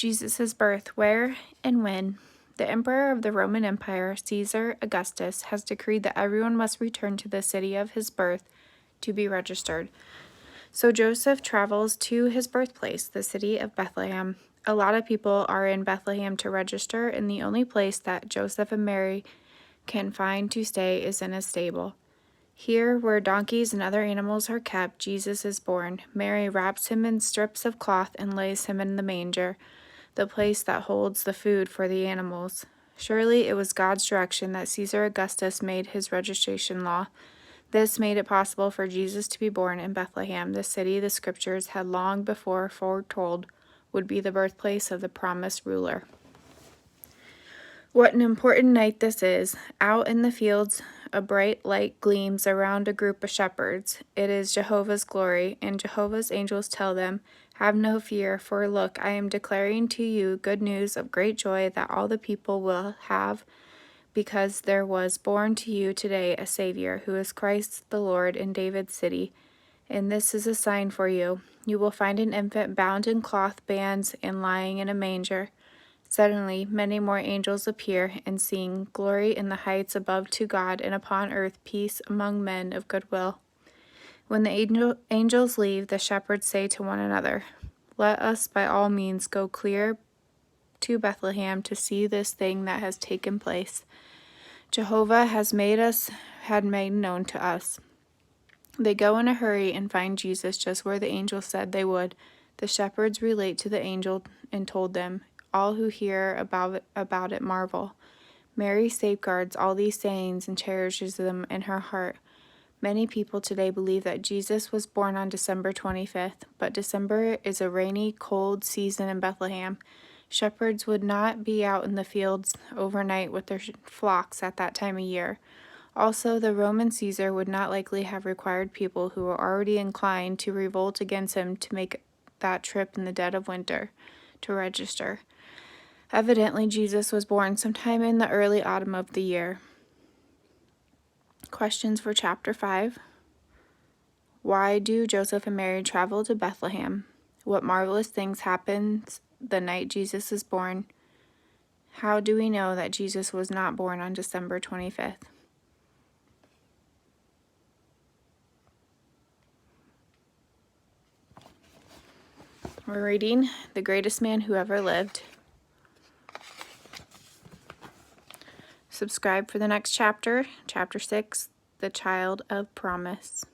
Jesus' birth, where and when. The emperor of the Roman Empire, Caesar Augustus, has decreed that everyone must return to the city of his birth to be registered. So Joseph travels to his birthplace, the city of Bethlehem. A lot of people are in Bethlehem to register, and the only place that Joseph and Mary can find to stay is in a stable. Here, where donkeys and other animals are kept, Jesus is born. Mary wraps him in strips of cloth and lays him in the manger, the place that holds the food for the animals. Surely it was God's direction that Caesar Augustus made his registration law. This made it possible for Jesus to be born in Bethlehem, the city the scriptures had long before foretold would be the birthplace of the promised ruler. What an important night this is. Out in the fields, a bright light gleams around a group of shepherds. It is Jehovah's glory, and Jehovah's angels tell them, "Have no fear, for look, I am declaring to you good news of great joy that all the people will have, because there was born to you today a Savior, who is Christ the Lord, in David's city. And this is a sign for you. You will find an infant bound in cloth bands and lying in a manger." Suddenly, many more angels appear and sing, "Glory in the heights above to God, and upon earth peace among men of good will." When the angels leave, the shepherds say to one another, "Let us by all means go clear to Bethlehem to see this thing that has taken place. Jehovah had made known to us." They go in a hurry and find Jesus just where the angel said they would. The shepherds relate to the angel and told them. All who hear about it marvel. Mary safeguards all these sayings and cherishes them in her heart. Many people today believe that Jesus was born on December 25th, but December is a rainy, cold season in Bethlehem. Shepherds would not be out in the fields overnight with their flocks at that time of year. Also, the Roman Caesar would not likely have required people who were already inclined to revolt against him to make that trip in the dead of winter to register. Evidently, Jesus was born sometime in the early autumn of the year. Questions for Chapter 5. Why do Joseph and Mary travel to Bethlehem? What marvelous things happened the night Jesus is born? How do we know that Jesus was not born on December 25th? We're reading The Greatest Man Who Ever Lived. Subscribe for the next chapter, Chapter 6, The Child of Promise.